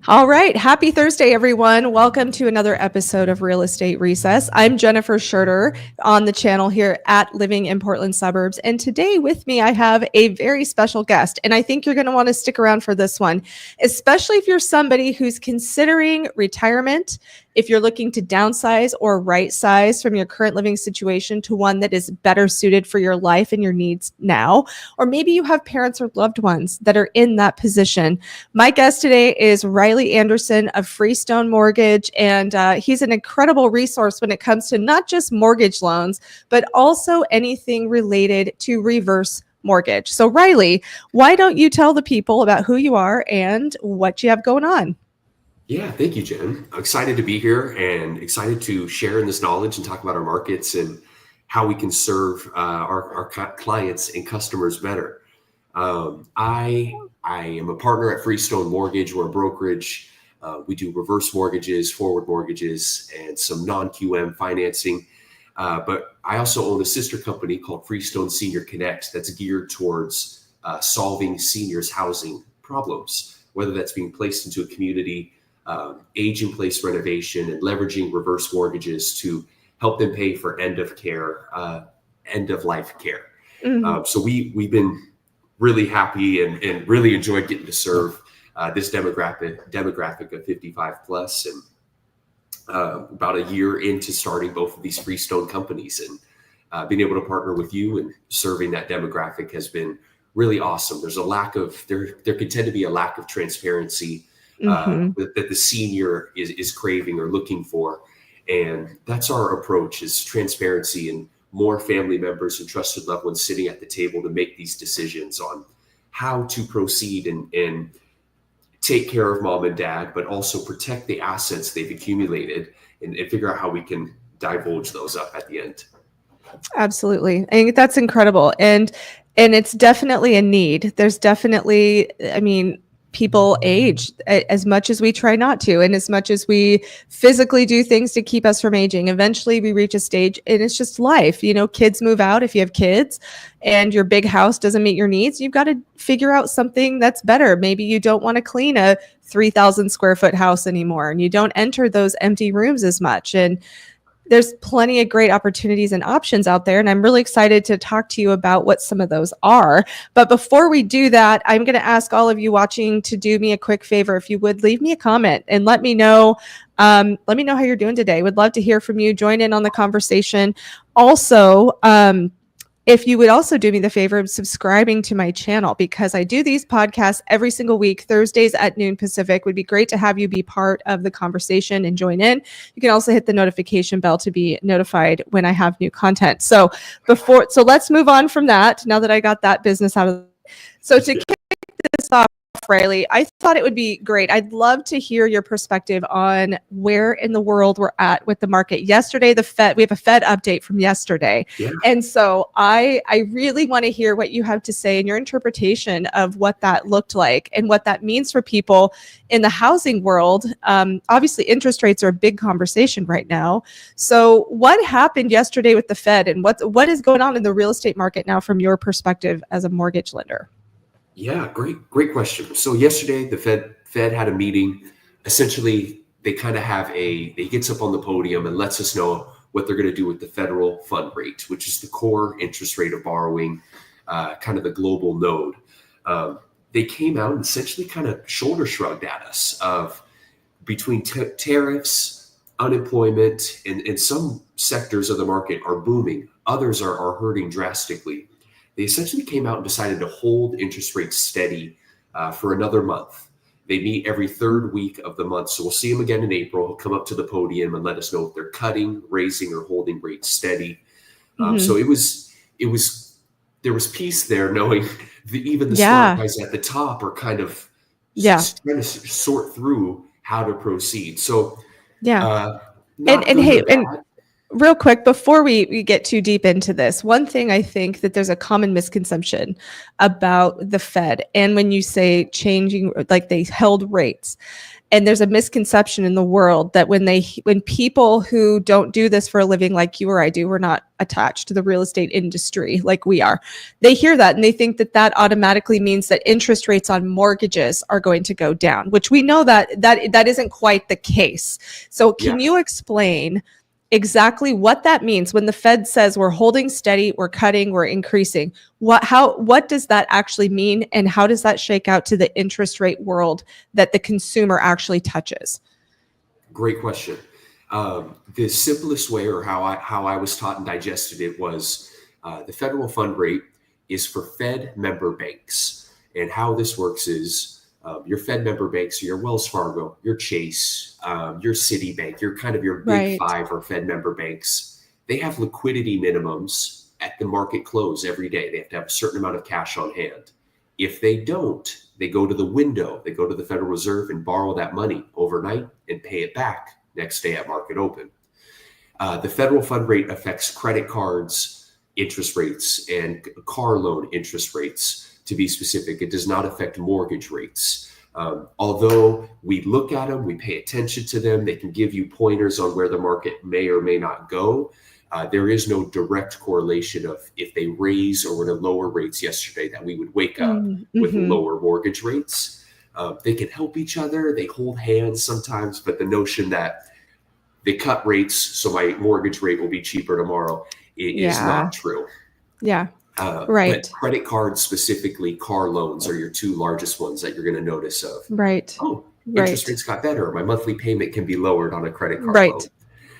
All right. Happy Thursday, everyone. Welcome to another episode of Real Estate Recess. I'm Jennifer Schurter on the channel here at Living in Portland Suburbs. And today with me, I have a very special guest. And I think you're going to want to stick around for this one, especially if you're somebody who's considering retirement, if you're looking to downsize or right size from your current living situation to one that is better suited for your life and your needs now, or maybe you have parents or loved ones that are in that position. My guest today is Riley Anderson of Freestone Mortgage, and he's an incredible resource when it comes to not just mortgage loans, but also anything related to reverse mortgage. So Riley, why don't you tell the people about who you are and what you have going on? Yeah, thank you, Jen. I'm excited to be here and excited to share in this knowledge and talk about our markets and how we can serve our clients and customers better. I am a partner at Freestone Mortgage. We're a brokerage. We do reverse mortgages, forward mortgages, and some non-QM financing. But I also own a sister company called Freestone Senior Connect that's geared towards solving seniors' housing problems, whether that's being placed into a community, age-in-place renovation, and leveraging reverse mortgages to help them pay for end-of-life care. So we've been really happy and really enjoyed getting to serve this demographic of 55 plus, and about a year into starting both of these Freestone companies, and being able to partner with you and serving that demographic has been really awesome. There's there can tend to be a lack of transparency that the senior is craving or looking for. And that's our approach, is transparency and more family members and trusted loved ones sitting at the table to make these decisions on how to proceed and take care of mom and dad, but also protect the assets they've accumulated and figure out how we can divulge those up at the end. Absolutely. I think that's incredible. And it's definitely a need. There's definitely, people age as much as we try not to, and as much as we physically do things to keep us from aging. Eventually we reach a stage and it's just life. Kids move out if you have kids and your big house doesn't meet your needs. You've got to figure out something that's better. Maybe you don't want to clean a 3,000 square foot house anymore, and you don't enter those empty rooms as much. And there's plenty of great opportunities and options out there. And I'm really excited to talk to you about what some of those are. But before we do that, I'm going to ask all of you watching to do me a quick favor. If you would leave me a comment and let me know how you're doing today. Would love to hear from you. Join in on the conversation. Also, if you would also do me the favor of subscribing to my channel, because I do these podcasts every single week, Thursdays at noon Pacific. Would be great to have you be part of the conversation and join in. You can also hit the notification bell to be notified when I have new content. So let's move on from that. Now that I got that business out of the way. So to kick this off, Riley, I thought it would be great. I'd love to hear your perspective on where in the world we're at with the market. Yesterday, we have a Fed update from yesterday. Yeah. And so I really want to hear what you have to say and your interpretation of what that looked like and what that means for people in the housing world. Obviously, interest rates are a big conversation right now. So what happened yesterday with the Fed, and what is going on in the real estate market now from your perspective as a mortgage lender? Yeah, great question. So yesterday, the Fed had a meeting. Essentially, they gets up on the podium and lets us know what they're going to do with the federal fund rate, which is the core interest rate of borrowing, kind of the global node. They came out and essentially kind of shoulder shrugged at us of between tariffs, unemployment, and some sectors of the market are booming. Others are hurting drastically. They essentially came out and decided to hold interest rates steady for another month. They meet every third week of the month. So we'll see them again in April. He'll come up to the podium and let us know if they're cutting, raising, or holding rates steady. So there was peace there, knowing that even the smart guys at the top are kind of trying to sort through how to proceed. So and Real quick, before we get too deep into this, one thing I think that there's a common misconception about the Fed. And when you say changing, like they held rates, and there's a misconception in the world that when people who don't do this for a living like you or I do, we're not attached to the real estate industry like we are, they hear that and they think that that automatically means that interest rates on mortgages are going to go down, which we know that isn't quite the case. So can you explain exactly what that means when the Fed says we're holding steady, we're cutting, we're increasing? What does that actually mean, and how does that shake out to the interest rate world that the consumer actually touches? Great question. The simplest way, or how I was taught and digested it, was the federal fund rate is for Fed member banks, and how this works is your Fed member banks, so your Wells Fargo, your Chase, your Citibank, your big five or Fed member banks. They have liquidity minimums at the market close every day. They have to have a certain amount of cash on hand. If they don't, they go to the window, they go to the Federal Reserve and borrow that money overnight and pay it back next day at market open. The federal fund rate affects credit cards, interest rates, and car loan interest rates. To be specific, it does not affect mortgage rates. Although we look at them, we pay attention to them, they can give you pointers on where the market may or may not go. There is no direct correlation of if they raise or were to lower rates yesterday that we would wake up with lower mortgage rates. They can help each other. They hold hands sometimes, but the notion that they cut rates so my mortgage rate will be cheaper tomorrow is not true. Yeah. But credit cards, specifically car loans, are your two largest ones that you're going to notice of. Interest rates got better. My monthly payment can be lowered on a credit card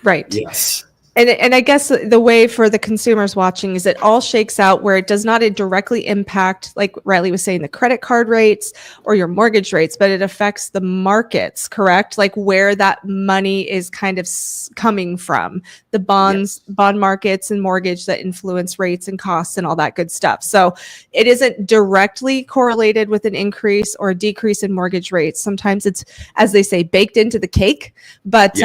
loan. Yes. And I guess the way for the consumers watching is it all shakes out where it does not directly impact, like Riley was saying, the credit card rates or your mortgage rates, but it affects the markets, correct? Like where that money is kind of coming from, the bond markets and mortgage that influence rates and costs and all that good stuff. So it isn't directly correlated with an increase or a decrease in mortgage rates. Sometimes it's, as they say, baked into the cake, but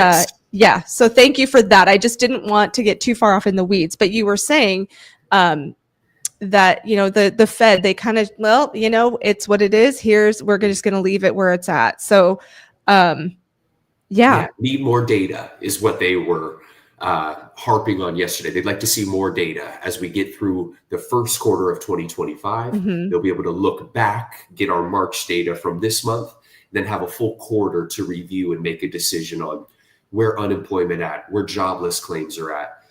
yeah. So thank you for that. I just didn't want to get too far off in the weeds, but you were saying that, the Fed, they kind of, it's what it is. We're just going to leave it where it's at. So, need more data is what they were harping on yesterday. They'd like to see more data as we get through the first quarter of 2025. They'll be able to look back, get our March data from this month, then have a full quarter to review and make a decision on where unemployment at, where jobless claims are at,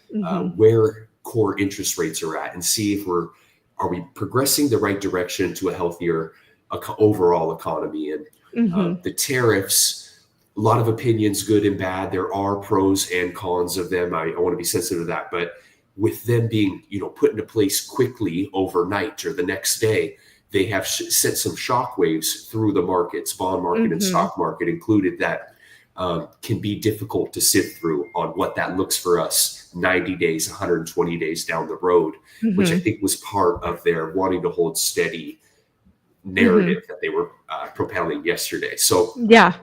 where core interest rates are at, and see if are we progressing the right direction to a healthier overall economy. And the tariffs, a lot of opinions, good and bad. There are pros and cons of them. I want to be sensitive to that, but with them being put into place quickly overnight or the next day, they have sent some shockwaves through the markets, bond market and stock market included, that can be difficult to sift through on what that looks for us 90 days, 120 days down the road, which I think was part of their wanting to hold steady narrative that they were propelling yesterday. So a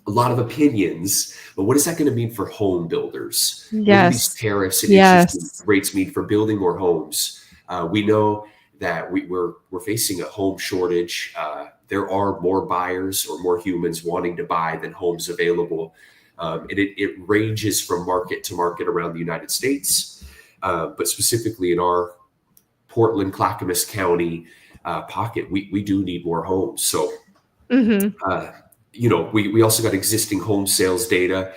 lot of opinions, but what is that going to mean for home builders? What do these tariffs and interest rates mean for building more homes? We know that we're facing a home shortage. There are more buyers or more humans wanting to buy than homes available. And it ranges from market to market around the United States, but specifically in our Portland, Clackamas County pocket, we do need more homes. So, we also got existing home sales data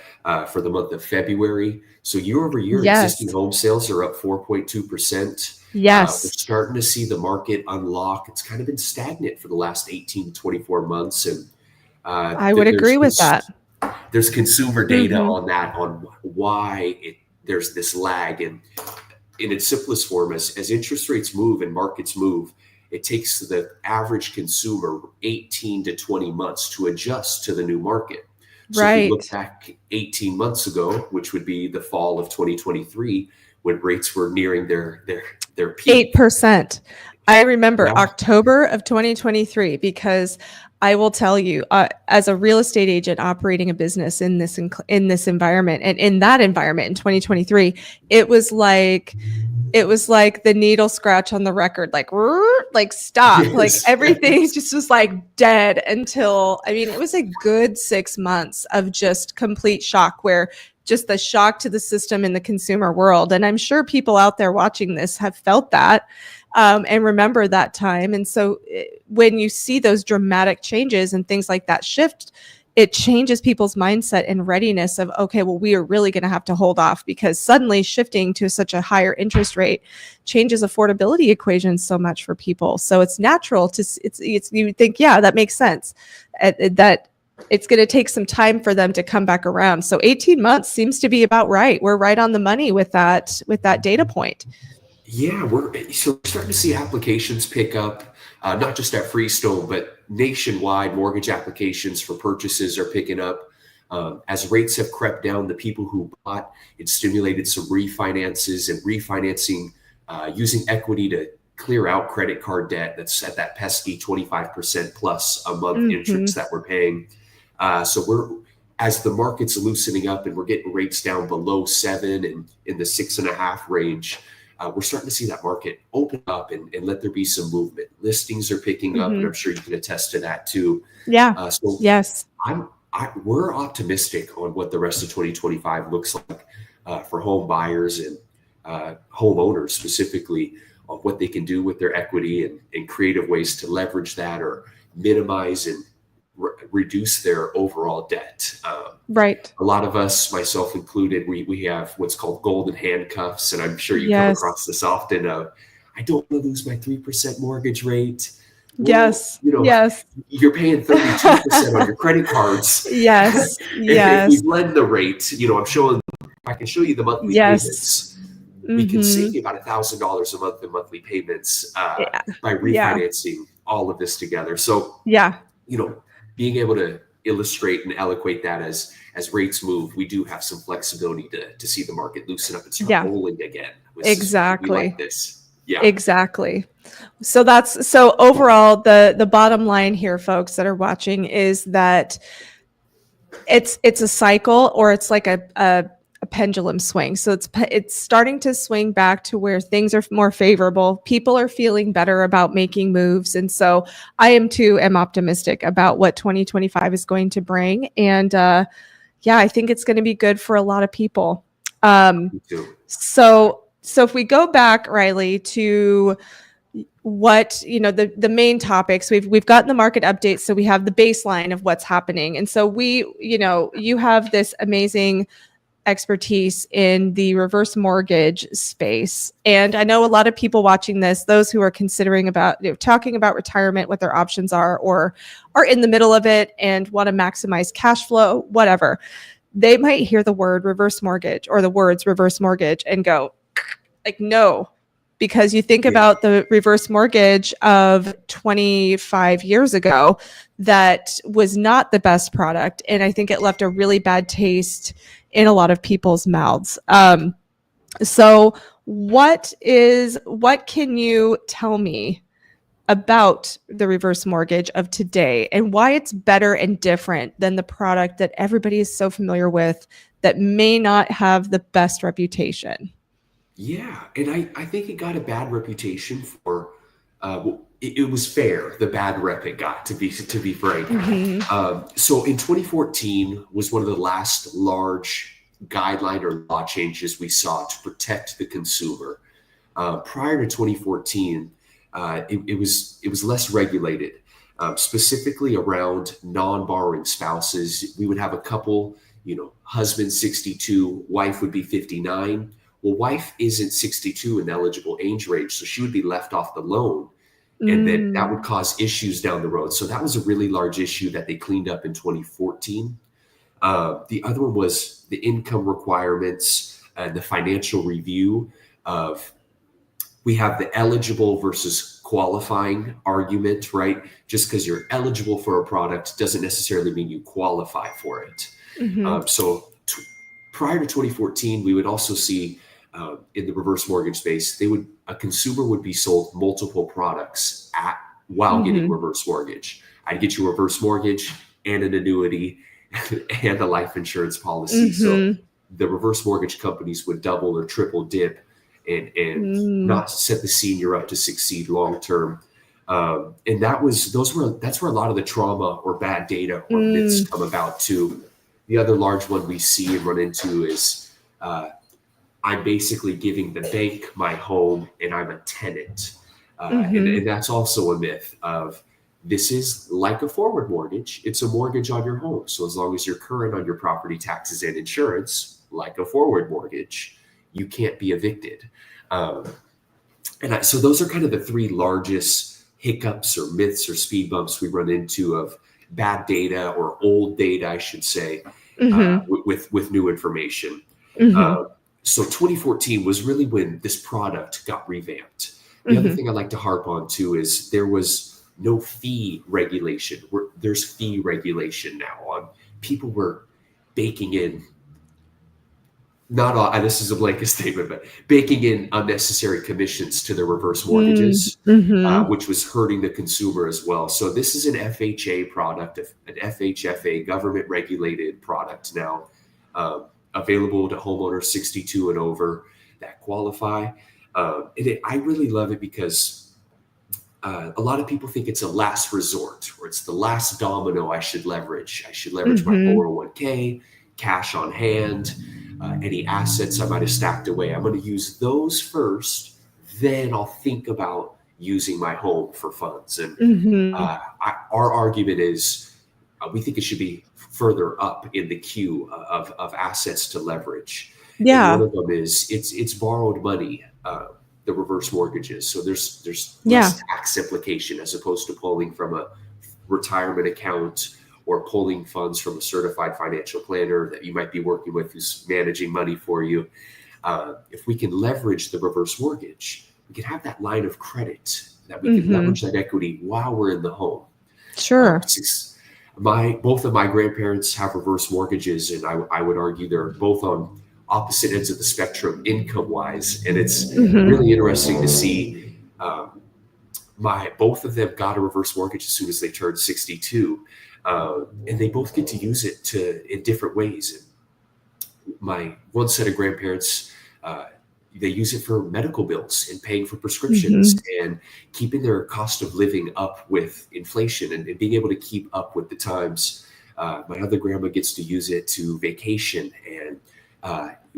for the month of February. So year over year, existing home sales are up 4.2%. We're starting to see the market unlock. It's kind of been stagnant for the last 18 to 24 months. And I would agree with that. There's consumer data on that, on why there's this lag. And in its simplest form, as interest rates move and markets move, it takes the average consumer 18 to 20 months to adjust to the new market. So if you look back 18 months ago, which would be the fall of 2023, when rates were nearing their peak. 8%. I remember Yeah. October of 2023, because I will tell you, as a real estate agent operating a business in this environment, and in that environment in 2023, it was like the needle scratch on the record, like stop, like Yes. everything just was like dead until, I mean, it was a good 6 months of just complete shock, where just the shock to the system in the consumer world. And I'm sure people out there watching this have felt that, and remember that time. And so when you see those dramatic changes and things like that shift, it changes people's mindset and readiness of, okay, well, we are really going to have to hold off, because suddenly shifting to such a higher interest rate changes affordability equations so much for people. So it's natural to, you would think, yeah, that makes sense, that it's going to take some time for them to come back around. So 18 months seems to be about right. We're right on the money with that data point. Yeah, we're starting to see applications pick up, not just at Freestone, but nationwide. Mortgage applications for purchases are picking up. As rates have crept down, the people who bought, it stimulated some refinances and refinancing, using equity to clear out credit card debt that's at that pesky 25% plus a month interest that we're paying. So as the market's loosening up and we're getting rates down below 7 and in the 6.5 range, we're starting to see that market open up and let there be some movement. Listings are picking up, and I'm sure you can attest to that too. Yeah. So yes. We're optimistic on what the rest of 2025 looks like for home buyers and homeowners specifically, on what they can do with their equity and creative ways to leverage that or minimize and reduce their overall debt. Right. A lot of us, myself included, we have what's called golden handcuffs, and I'm sure you come across this often. I don't want to lose my 3% mortgage rate. Well, Yes. Yes. You're paying 32% on your credit cards. Yes. If we blend the rate, I can show you the monthly payments. We can save you about $1,000 a month in monthly payments by refinancing all of this together. So being able to illustrate and eloquate that as rates move, we do have some flexibility to see the market loosen up and start rolling again. Exactly. We like this. Yeah. Exactly. So overall, the bottom line here, folks that are watching, is that it's a cycle, or it's like a pendulum swing. So it's starting to swing back to where things are more favorable. People are feeling better about making moves. And so I am optimistic about what 2025 is going to bring. And I think it's going to be good for a lot of people. Me too. So if we go back, Riley, to what, the main topics, we've gotten the market updates. So we have the baseline of what's happening. And so you have this amazing expertise in the reverse mortgage space. And I know a lot of people watching this, those who are considering talking about retirement, what their options are, or are in the middle of it and want to maximize cash flow, whatever, they might hear the word reverse mortgage or the words reverse mortgage and go like, no, because you think about the reverse mortgage of 25 years ago, that was not the best product. And I think it left a really bad taste in a lot of people's mouths. So what can you tell me about the reverse mortgage of today and why it's better and different than the product that everybody is so familiar with that may not have the best reputation? Yeah, and I think it got a bad reputation for it was fair, the bad rep it got, to be frank. So in 2014 was one of the last large guideline or law changes we saw to protect the consumer. Prior to 2014, it was less regulated, specifically around non-borrowing spouses. We would have a couple, husband 62, wife would be 59. Well, wife isn't 62 in the eligible age range, so she would be left off the loan. And then that would cause issues down the road. So that was a really large issue that they cleaned up in 2014. The other one was the income requirements and the financial review of, we have the eligible versus qualifying argument, right? Just because you're eligible for a product doesn't necessarily mean you qualify for it. So prior to 2014, we would also see in the reverse mortgage space, a consumer would be sold multiple products while getting reverse mortgage. I'd get you a reverse mortgage and an annuity and a life insurance policy. So the reverse mortgage companies would double or triple dip and not set the senior up to succeed long term. And that's where a lot of the trauma or bad data or myths come about too. The other large one we see and run into is I'm basically giving the bank my home and I'm a tenant. And that's also a myth of this is like a forward mortgage. It's a mortgage on your home. So as long as you're current on your property taxes and insurance, like a forward mortgage, you can't be evicted. So those are kind of the three largest hiccups or myths or speed bumps we run into of bad data or old data, I should say, with new information. So 2014 was really when this product got revamped. The other thing I like to harp on too is there was no fee regulation. There's fee regulation now on people were baking in, this is a blanket statement, but baking in unnecessary commissions to their reverse mortgages, which was hurting the consumer as well. So this is an FHA product, an FHFA government regulated product now, available to homeowners 62 and over that qualify. I really love it because a lot of people think it's a last resort or it's the last domino I should leverage. I should leverage my 401k, cash on hand, any assets I might have stacked away. I'm going to use those first, then I'll think about using my home for funds. And our argument is we think it should be further up in the queue of assets to leverage. Yeah. And one of them is it's borrowed money, the reverse mortgages. So there's less tax implication as opposed to pulling from a retirement account or pulling funds from a certified financial planner that you might be working with who's managing money for you. If we can leverage the reverse mortgage, we can have that line of credit that we can leverage that equity while we're in the home. Sure. Both of my grandparents have reverse mortgages, and I would argue they're both on opposite ends of the spectrum income-wise. And it's really interesting to see both of them got a reverse mortgage as soon as they turned 62. And they both get to use it in different ways. My one set of grandparents, they use it for medical bills and paying for prescriptions and keeping their cost of living up with inflation and being able to keep up with the times. My other grandma gets to use it to vacation and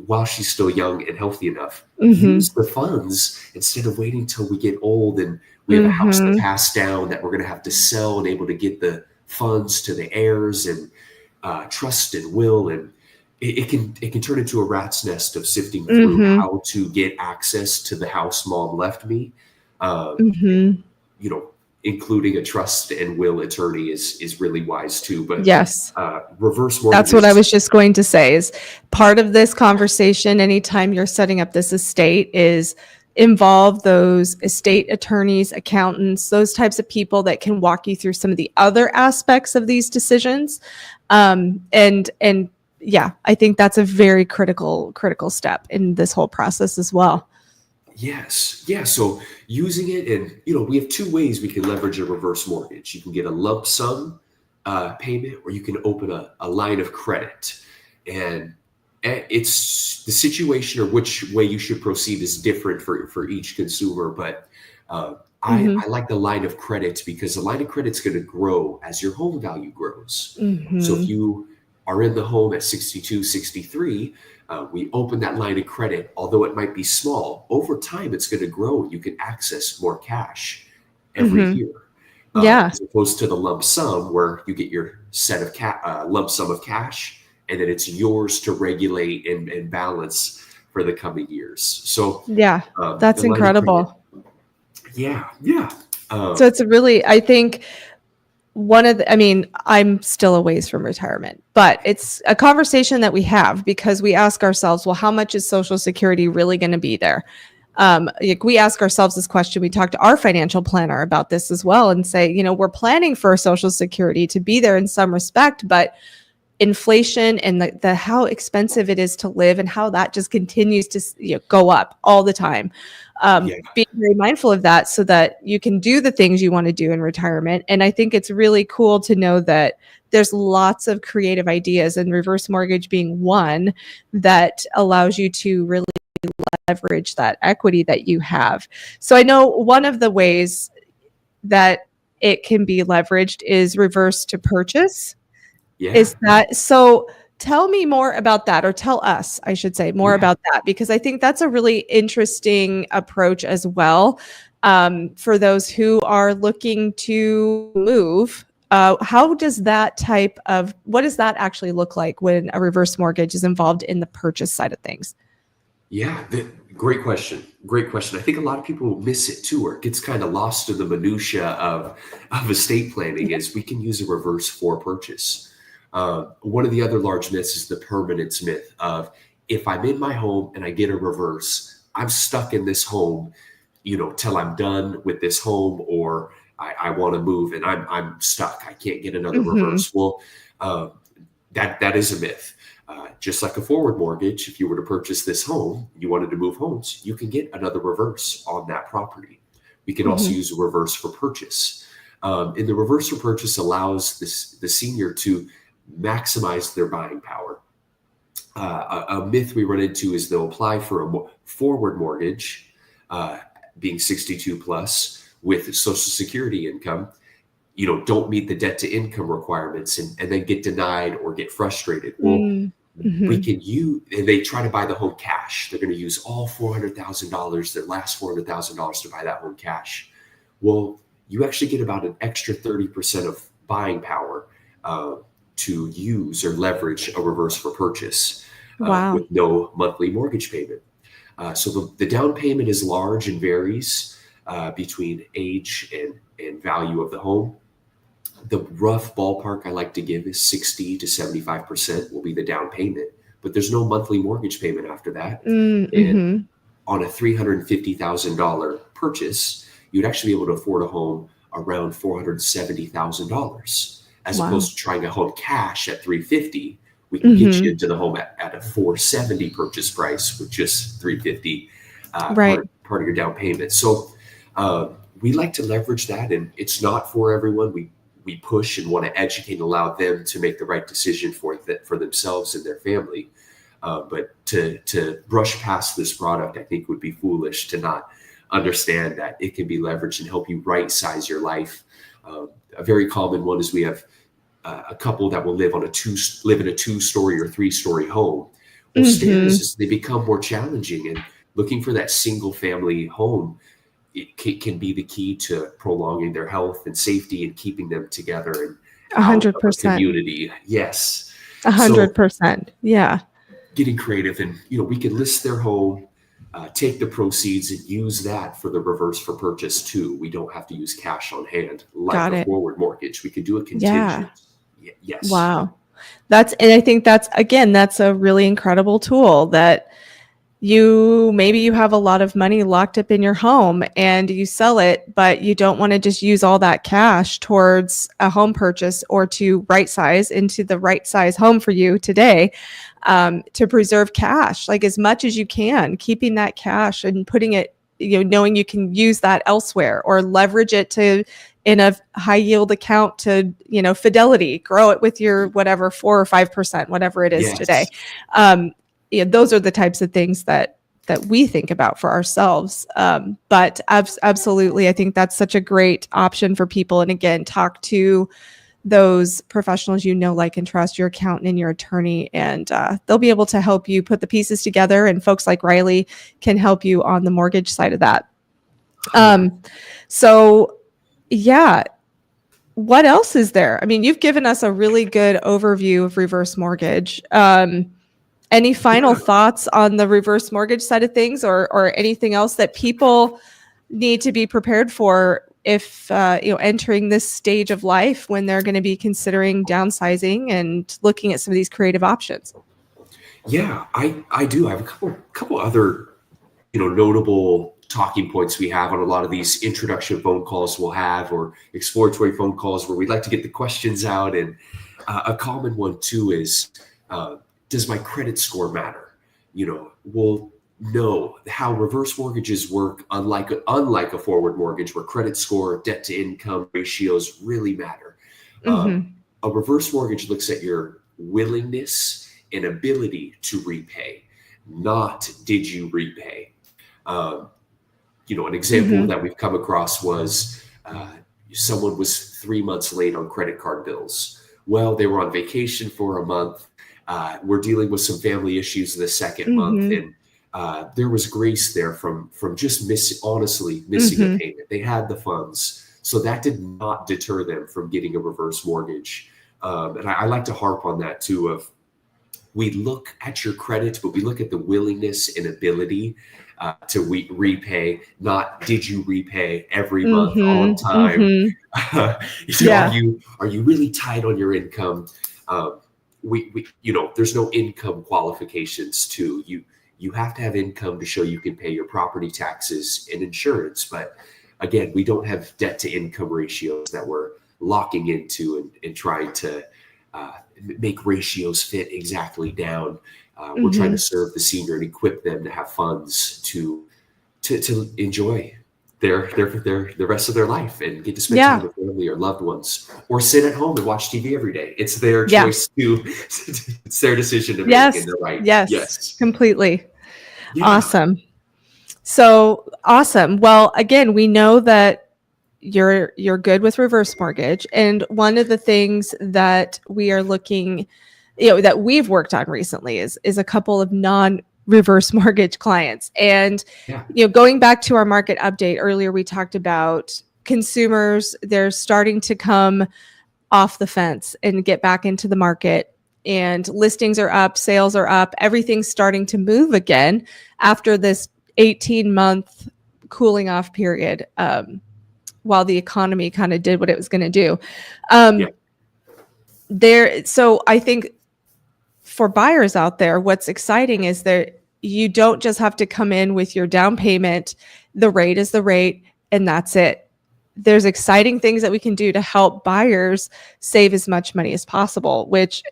while she's still young and healthy enough, use the funds instead of waiting till we get old and we have a house to pass down that we're going to have to sell and able to get the funds to the heirs and trust and will. And it can turn into a rat's nest of sifting through how to get access to the house mom left me. Including a trust and will attorney is really wise too. But yes, reverse mortgages. That's what I was just going to say is part of this conversation. Anytime you're setting up this estate is involve those estate attorneys, accountants, those types of people that can walk you through some of the other aspects of these decisions. And yeah, I think that's a very critical step in this whole process as well. Yes. Yeah. So using it, and we have two ways we can leverage a reverse mortgage. You can get a lump sum payment, or you can open a line of credit. And it's the situation or which way you should proceed is different for each consumer. But I like the line of credit because the line of credit's going to grow as your home value grows. So if you are in the home at 62, 63, we open that line of credit, although it might be small, over time it's going to grow. You can access more cash every year. As opposed to the lump sum where you get your set of lump sum of cash, and then it's yours to regulate and balance for the coming years. So that's incredible. Yeah. So it's I think I'm still a ways from retirement, but it's a conversation that we have because we ask ourselves, well, how much is Social Security really going to be there? We ask ourselves this question. We talk to our financial planner about this as well and say, we're planning for Social Security to be there in some respect, but inflation and the how expensive it is to live and how that just continues to go up all the time. Being very mindful of that so that you can do the things you want to do in retirement. And I think it's really cool to know that there's lots of creative ideas, and reverse mortgage being one that allows you to really leverage that equity that you have. So I know one of the ways that it can be leveraged is reverse to purchase. Yeah. Is that so? Tell me more about that, or tell us, I should say, more about that, because I think that's a really interesting approach as well. For those who are looking to move, how does that what does that actually look like when a reverse mortgage is involved in the purchase side of things? Yeah, great question. Great question. I think a lot of people miss it too, or it gets kind of lost in the minutia of estate planning. Is we can use a reverse for purchase. One of the other large myths is the permanence myth of, if I'm in my home and I get a reverse, I'm stuck in this home, till I'm done with this home, or I want to move and I'm stuck. I can't get another reverse. Well, that is a myth. Just like a forward mortgage, if you were to purchase this home, you wanted to move homes, you can get another reverse on that property. We can also use a reverse for purchase. And the reverse for purchase allows the senior to maximize their buying power. A myth we run into is they'll apply for a forward mortgage, being 62 plus with Social Security income, don't meet the debt to income requirements and then get denied or get frustrated. Well, we can use, and they try to buy the home cash. They're going to use all $400,000, their last $400,000 to buy that home cash. Well, you actually get about an extra 30% of buying power to use or leverage a reverse for purchase with no monthly mortgage payment. So the down payment is large and varies between age and value of the home. The rough ballpark I like to give is 60 to 75% will be the down payment, but there's no monthly mortgage payment after that. And on a $350,000 purchase, you'd actually be able to afford a home around $470,000, as opposed to trying a home cash at $350,000. We can get you into the home at a $470,000 purchase price with just $350,000 part of your down payment. So we like to leverage that, and it's not for everyone. We push and want to educate and allow them to make the right decision for themselves and their family. But to brush past this product, I think would be foolish to not understand that it can be leveraged and help you right size your life. A very common one is we have a couple that will live in a 2-story or 3-story home. Well, stairs, they become more challenging, and looking for that single family home, it can be the key to prolonging their health and safety and keeping them together and 100% community. Yes. 100%. Yeah. Getting creative, and we can list their home, take the proceeds and use that for the reverse for purchase too. We don't have to use cash on hand like a forward mortgage. We can do a contingent. Yes. Wow. And I think that's a really incredible tool that maybe you have a lot of money locked up in your home and you sell it, but you don't want to just use all that cash towards a home purchase or to right size into the right size home for you today, to preserve cash, like as much as you can, keeping that cash and putting it, knowing you can use that elsewhere or leverage it in a high yield account to, Fidelity, grow it with your whatever 4 or 5%, whatever it is today. Those are the types of things that we think about for ourselves. But absolutely, I think that's such a great option for people. And again, talk to those professionals, like and trust, your accountant and your attorney, and they'll be able to help you put the pieces together. And folks like Riley can help you on the mortgage side of that. What else is there? I mean, you've given us a really good overview of reverse mortgage. Any final thoughts on the reverse mortgage side of things, or anything else that people need to be prepared for if entering this stage of life when they're going to be considering downsizing and looking at some of these creative options? Yeah, I do. I have a couple other notable talking points we have on a lot of these introduction phone calls we'll have, or exploratory phone calls where we'd like to get the questions out. And A common one too is, does my credit score matter? Well, no. How reverse mortgages work, unlike a forward mortgage, where credit score, debt to income ratios really matter. Mm-hmm. A reverse mortgage looks at your willingness and ability to repay, not did you repay. An example Mm-hmm. that we've come across was someone was 3 months late on credit card bills. Well, they were on vacation for a month. We're dealing with some family issues the second month, Mm-hmm. and there was grace there from just honestly missing a Mm-hmm. payment. They had the funds, so that did not deter them from getting a reverse mortgage. And I like to harp on that too. Of we look at your credit, but we look at the willingness and ability to repay, not did you repay every month on Mm-hmm. time. Mm-hmm. Are Yeah. you really tight on your income? There's no income qualifications to you. You have to have income to show you can pay your property taxes and insurance. But again, we don't have debt to income ratios that we're locking into and trying to make ratios fit exactly down. We're trying to Mm-hmm. serve the senior and equip them to have funds to enjoy the rest of their life and get to spend time Yeah. with family or loved ones, or sit at home and watch TV every day. It's their Yeah. choice to it's their decision to make, and Yes. they're right. Yes. Yes. Completely. Yeah. Awesome. So awesome. Well, again, we know that you're good with reverse mortgage, and one of the things that we are looking, that we've worked on recently is a couple of non-reverse mortgage clients. And Yeah. going back to our market update earlier, we talked about consumers. They're starting to come off the fence and get back into the market, and listings are up, sales are up, everything's starting to move again after this 18-month cooling off period, while the economy kind of did what it was going to do. Yeah. So I think for buyers out there, what's exciting is that you don't just have to come in with your down payment. The rate is the rate, and that's it. There's exciting things that we can do to help buyers save as much money as possible, which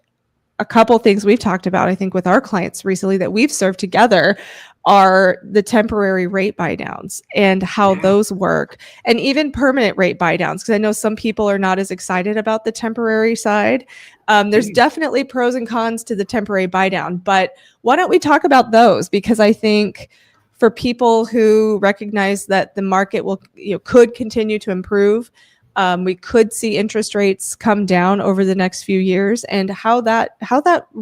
a couple things we've talked about, I think, with our clients recently that we've served together are the temporary rate buy downs and how Yeah. those work, and even permanent rate buy downs. Because I know some people are not as excited about the temporary side. There's definitely pros and cons to the temporary buy down, but why don't we talk about those? Because I think for people who recognize that the market will, could continue to improve, we could see interest rates come down over the next few years, and how that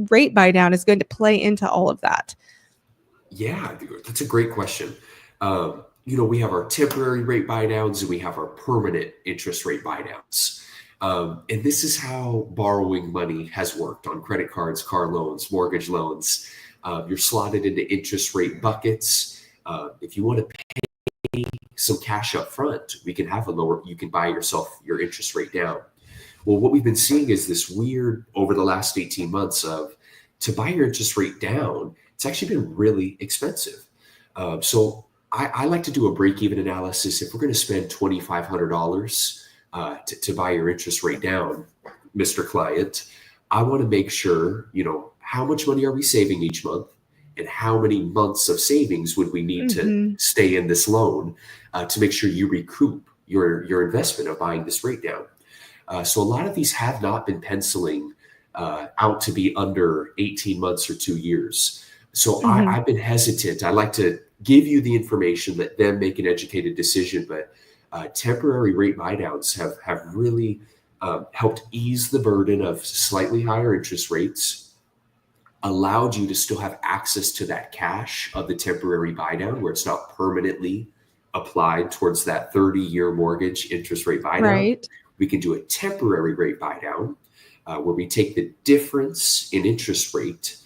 rate buy down is going to play into all of that. Yeah, that's a great question. We have our temporary rate buy downs and we have our permanent interest rate buy downs. And this is how borrowing money has worked on credit cards, car loans, mortgage loans. You're slotted into interest rate buckets. If you want to pay some cash up front, you can buy yourself your interest rate down. Well, what we've been seeing is this weird over the last 18 months of to buy your interest rate down, it's actually been really expensive. So I like to do a break-even analysis. If we're going to spend $2,500 to buy your interest rate down, Mr. Client, I want to make sure, how much money are we saving each month, and how many months of savings would we need to stay in this loan to make sure you recoup your investment of buying this rate down. So a lot of these have not been penciling out to be under 18 months or 2 years. So I've been hesitant. I like to give you the information, let them make an educated decision. But temporary rate buy downs have really helped ease the burden of slightly higher interest rates, allowed you to still have access to that cash of the temporary buy down where it's not permanently applied towards that 30-year mortgage interest rate buy down. Right. We can do a temporary rate buy down where we take the difference in interest rate.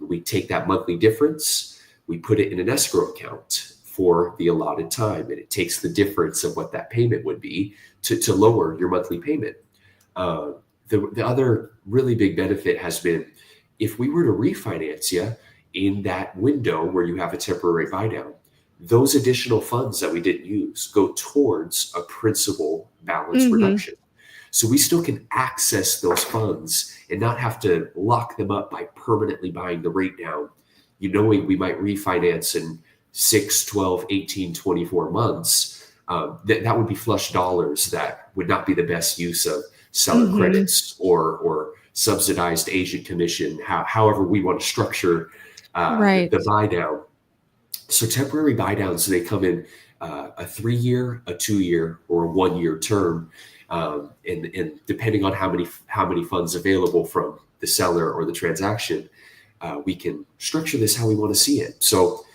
We take that monthly difference, we put it in an escrow account for the allotted time, and it takes the difference of what that payment would be to lower your monthly payment. The other really big benefit has been if we were to refinance you in that window where you have a temporary buy down, those additional funds that we didn't use go towards a principal balance reduction. So we still can access those funds and not have to lock them up by permanently buying the rate down. Knowing we might refinance in 6, 12, 18, 24 months, that would be flush dollars that would not be the best use of seller credits or subsidized agent commission, however we want to structure the buy down. So temporary buy downs, they come in a 3-year, a 2-year, or a 1-year term, and depending on how many funds available from the seller or the transaction, we can structure this how we want to see it. So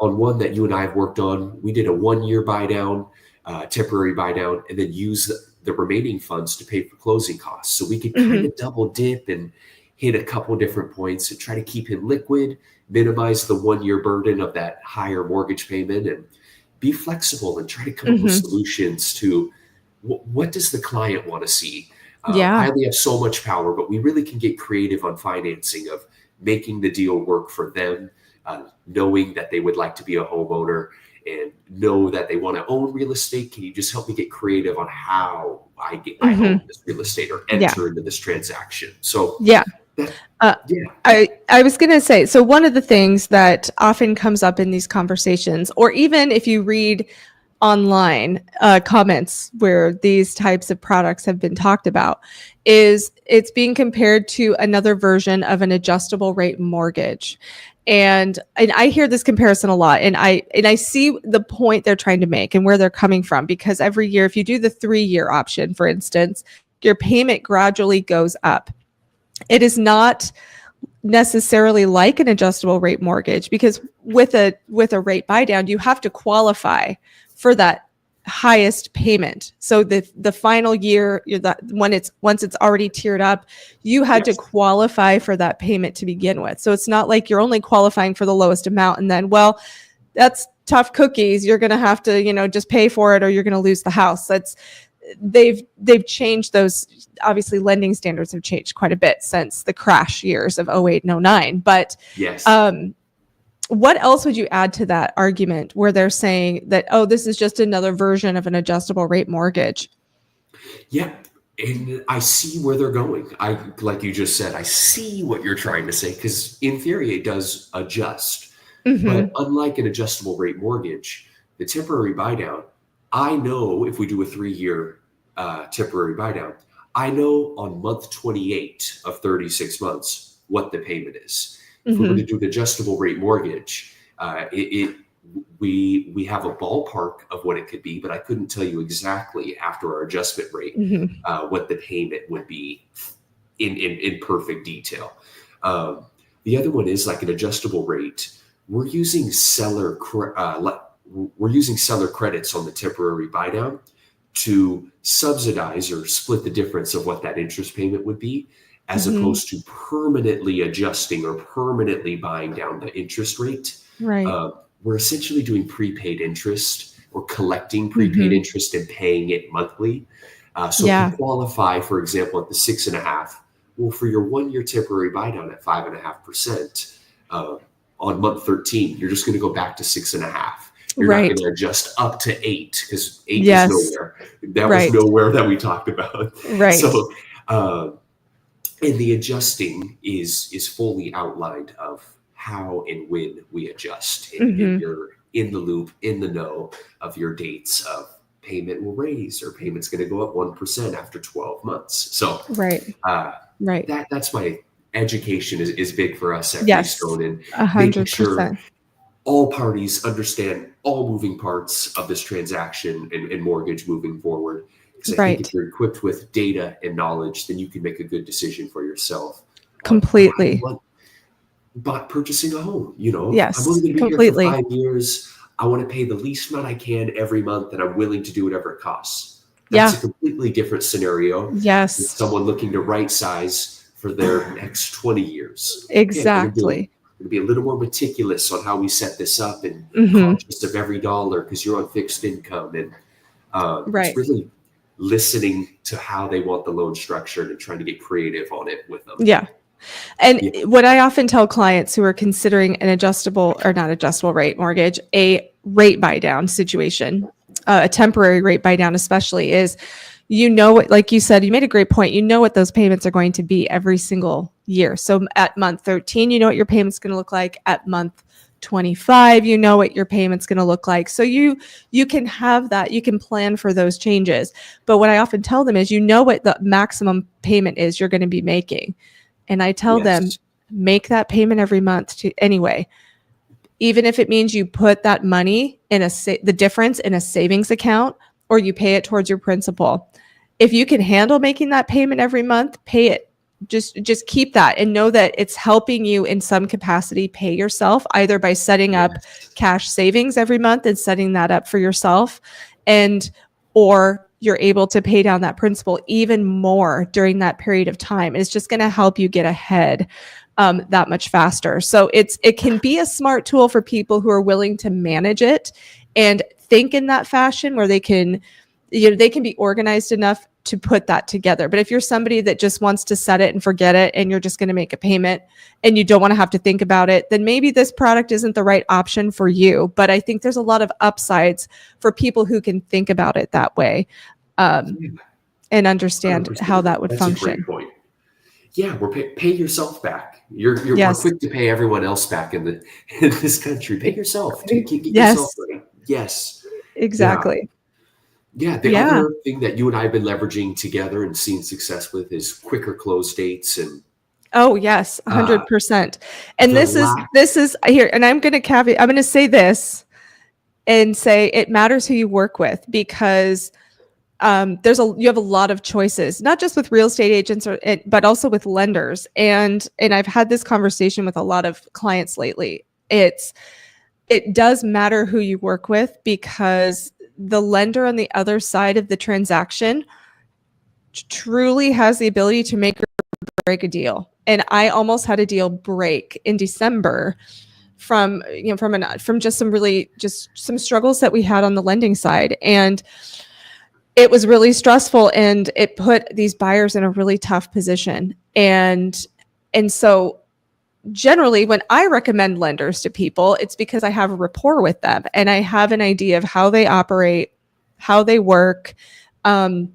on one that you and I have worked on, we did a 1-year buy down, temporary buy down, and then use the remaining funds to pay for closing costs. So we could kind of double dip and hit a couple different points and try to keep him liquid, minimize the 1-year burden of that higher mortgage payment, and be flexible and try to come up with solutions to what does the client want to see. I only have so much power, but we really can get creative on financing of making the deal work for them, knowing that they would like to be a homeowner and know that they want to own real estate. Can you just help me get creative on how I own this real estate or enter into this transaction? So I was going to say, so one of the things that often comes up in these conversations, or even if you read online comments where these types of products have been talked about, is it's being compared to another version of an adjustable rate mortgage. And I hear this comparison a lot, and I see the point they're trying to make and where they're coming from, because every year, if you do the 3-year option, for instance, your payment gradually goes up. It is not necessarily like an adjustable rate mortgage, because with a rate buy down, you have to qualify for that highest payment. So the final year, once it's already tiered up, you had to qualify for that payment to begin with. So it's not like you're only qualifying for the lowest amount and then, well, that's tough cookies. You're going to have to, just pay for it or you're going to lose the house. They've changed those. Obviously, lending standards have changed quite a bit since the crash years of 08 and 09. But what else would you add to that argument where they're saying that, oh, this is just another version of an adjustable rate mortgage? Yeah. And I see where they're going. Like you just said, I see what you're trying to say, because in theory, it does adjust. But unlike an adjustable rate mortgage, the temporary buy down, I know if we do a 3-year temporary buy down, I know on month 28 of 36 months what the payment is. If we're going to do an adjustable rate mortgage, we have a ballpark of what it could be, but I couldn't tell you exactly after our adjustment rate what the payment would be in perfect detail. The other one is like an adjustable rate. We're using seller credits on the temporary buy down to subsidize or split the difference of what that interest payment would be, as opposed to permanently adjusting or permanently buying down the interest rate. Right. We're essentially doing prepaid interest or collecting prepaid interest and paying it monthly. So to qualify, for example, at the 6.5%, well, for your 1-year temporary buy down at 5.5%, on month 13, you're just going to go back to 6.5%. You're not going to adjust up to 8%, because 8 is nowhere. That was nowhere that we talked about. Right. So, and the adjusting is fully outlined of how and when we adjust. And you're in the loop, in the know of your dates of payment will raise or payment's going to go up 1% after 12 months. So that's my education is big for us at Freestone, and 100%. Making sure all parties understand all moving parts of this transaction and mortgage moving forward. Because I think if you're equipped with data and knowledge, then you can make a good decision for yourself. Completely. But purchasing a home, Yes, I'm only going to be completely. here for 5 years. I want to pay the least amount I can every month, and I'm willing to do whatever it costs. That's a completely different scenario. Yes. Than someone looking to right size for their next 20 years. Exactly. Going to be a little more meticulous on how we set this up and conscious of every dollar, because you're on fixed income, and it's really listening to how they want the loan structured and trying to get creative on it with them. Yeah. And what I often tell clients who are considering an adjustable or not adjustable rate mortgage, a rate buy down situation, a temporary rate buy down especially, is you know what, like you said, you made a great point. You know what those payments are going to be every single year. So at month 13, you know what your payment's going to look like. At month 25, you know what your payment's going to look like. So you can have that, you can plan for those changes. But what I often tell them is, you know what the maximum payment is you're going to be making. And I tell them, Yes. make that payment every month anyway. Even if it means you put that money in the difference in a savings account, or you pay it towards your principal. If you can handle making that payment every month, pay it. Just keep that and know that it's helping you in some capacity pay yourself, either by setting up cash savings every month and setting that up for yourself, or you're able to pay down that principal even more during that period of time. It's just going to help you get ahead that much faster. So it can be a smart tool for people who are willing to manage it and think in that fashion, where they can be organized enough to put that together. But if you're somebody that just wants to set it and forget it, and you're just going to make a payment and you don't want to have to think about it, then maybe this product isn't the right option for you. But I think there's a lot of upsides for people who can think about it that way, and understand 100%. how that would That's function. a great point. Yeah, pay yourself back. We're Yes. quick to pay everyone else back in this country. Pay yourself. Get Yes. yourself right. Yes. Exactly. Yeah. The Yeah. other thing that you and I have been leveraging together and seeing success with is quicker close dates. And Oh yes, 100%. And the this is here, and I'm going to say this and say it matters who you work with, because you have a lot of choices, not just with real estate agents, but also with lenders. And I've had this conversation with a lot of clients lately. It does matter who you work with, because the lender on the other side of the transaction truly has the ability to make or break a deal. And I almost had a deal break in December from just some struggles that we had on the lending side. And it was really stressful, and it put these buyers in a really tough position. And so generally, when I recommend lenders to people, it's because I have a rapport with them and I have an idea of how they operate, how they work, and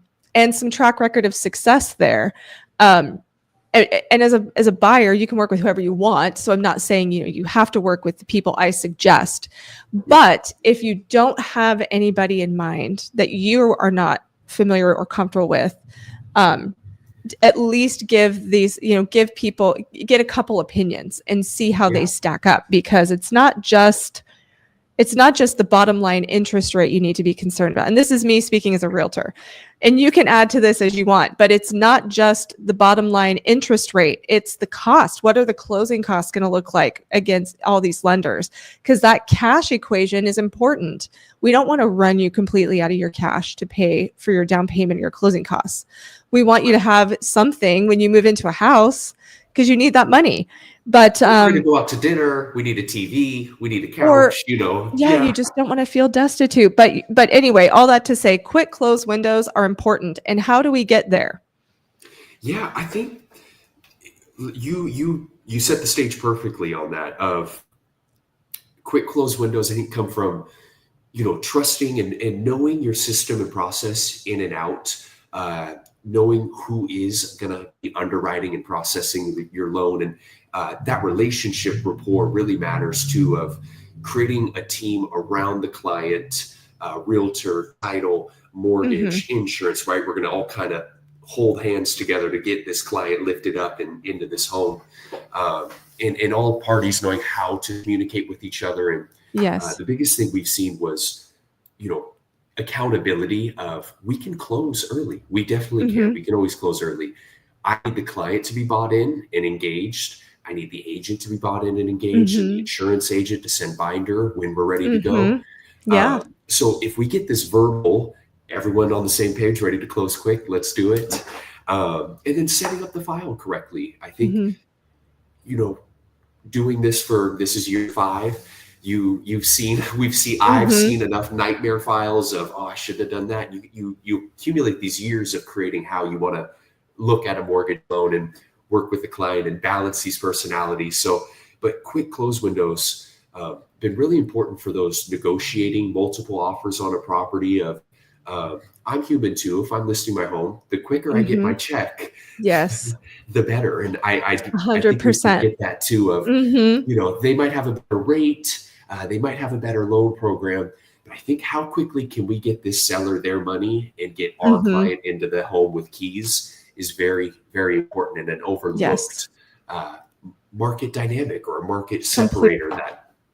some track record of success there. And as a buyer, you can work with whoever you want. So I'm not saying you have to work with the people I suggest. But if you don't have anybody in mind that you are not familiar or comfortable with, at least get a couple opinions and see how they stack up, because it's not just the bottom line interest rate you need to be concerned about. And this is me speaking as a realtor, and you can add to this as you want, but it's not just the bottom line interest rate. It's the cost. What are the closing costs going to look like against all these lenders? Because that cash equation is important. We don't want to run you completely out of your cash to pay for your down payment or your closing costs. We want you to have something when you move into a house, because you need that money. But we're going to go out to dinner. We need a TV. We need a couch. You just don't want to feel destitute. But anyway, all that to say, quick close windows are important. And how do we get there? Yeah, I think you set the stage perfectly on that. Of quick close windows, I think, come from trusting and knowing your system and process in and out. Knowing who is going to be underwriting and processing your loan, and that relationship rapport really matters too, of creating a team around the client, realtor, title, mortgage, insurance, right? We're going to all kind of hold hands together to get this client lifted up and into this home, and all parties knowing how to communicate with each other. And the biggest thing we've seen was, accountability of, we can close early. We definitely can. We can always close early. I need the client to be bought in and engaged. I need the agent to be bought in and engaged, and the insurance agent to send binder when we're ready to go. So if we get this verbal, everyone on the same page, ready to close quick, let's do it. And then setting up the file correctly. I think, doing this is year 5. I've seen enough nightmare files of, I should have done that. You accumulate these years of creating how you want to look at a mortgage loan and work with the client and balance these personalities. But quick close windows been really important for those negotiating multiple offers on a property. Of I'm human too. If I'm listing my home, the quicker I get my Mm-hmm. check, Yes. the better. And I think we 100%. forget that too of, Mm-hmm. they might have a better rate, they might have a better loan program, but I think how quickly can we get this seller their money and get our Mm-hmm. client into the home with keys is very, very important, and an Yes. overlooked market dynamic or a market Complete. separator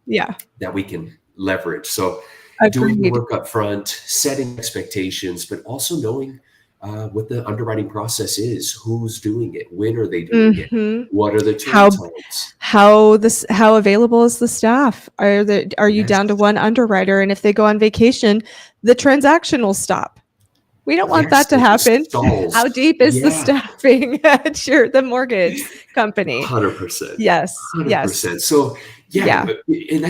Yeah. that we can leverage. So doing the Agreed. work up front, setting expectations, but also knowing what the underwriting process is, who's doing it, when are they doing it, Mm-hmm. what are the turn How times. how available is the staff? Are you Yes, down to one underwriter? And if they go on vacation, the transaction will stop. We don't want yes, that to it just happen. stalls. How deep is the Yeah, staffing at the mortgage company? 100%, Yes. Yes. 100%. So yeah, Yeah. and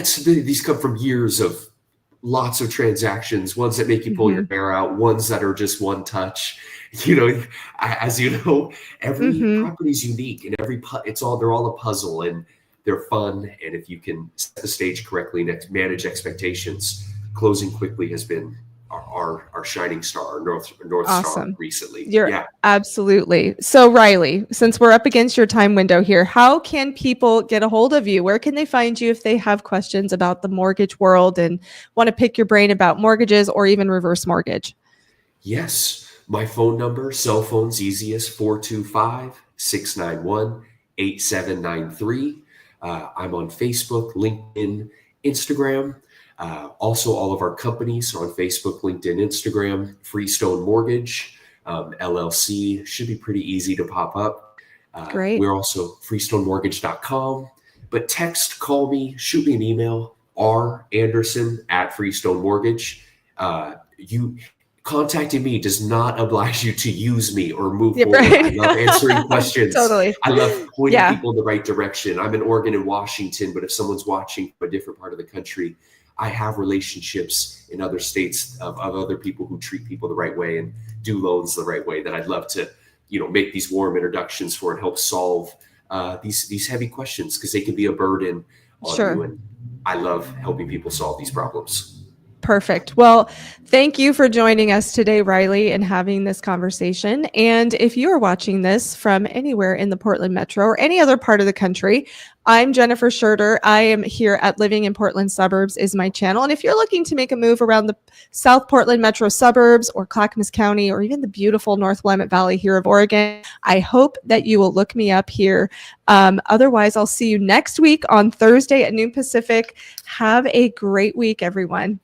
these come from years of lots of transactions, ones that make you pull your Mm-hmm. hair out, ones that are just one touch. You know, as you know, every Mm-hmm. property is unique, and they're all a puzzle, and they're fun. And if you can set the stage correctly and manage expectations, closing quickly has been our shining star, our North Star Awesome. recently. You're Yeah. absolutely. So Riley, since we're up against your time window here, how can people get a hold of you? Where can they find you if they have questions about the mortgage world and want to pick your brain about mortgages or even reverse mortgage? Yes. My phone number, cell phone's easiest, 425-691-8793. I'm on Facebook, LinkedIn, Instagram. Also, all of our companies are on Facebook, LinkedIn, Instagram. Freestone Mortgage, LLC, should be pretty easy to pop up. Great. We're also freestonemortgage.com. But text, call me, shoot me an email, randerson@Freestone Mortgage. You contacting me does not oblige you to use me or move Yeah, forward. I right. love answering questions. Totally. I love pointing Yeah. people in the right direction. I'm in Oregon and Washington, but if someone's watching from a different part of the country, I have relationships in other states of other people who treat people the right way and do loans the right way that I'd love to, make these warm introductions for and help solve these heavy questions, because they can be a burden on you. Sure. And I love helping people solve these problems. Perfect. Well, thank you for joining us today, Riley, and having this conversation. And if you are watching this from anywhere in the Portland Metro or any other part of the country, I'm Jennifer Schurter. I am here at Living in Portland Suburbs is my channel. And if you're looking to make a move around the South Portland Metro suburbs or Clackamas County or even the beautiful North Willamette Valley here of Oregon, I hope that you will look me up here. Otherwise, I'll see you next week on Thursday at noon Pacific. Have a great week, everyone.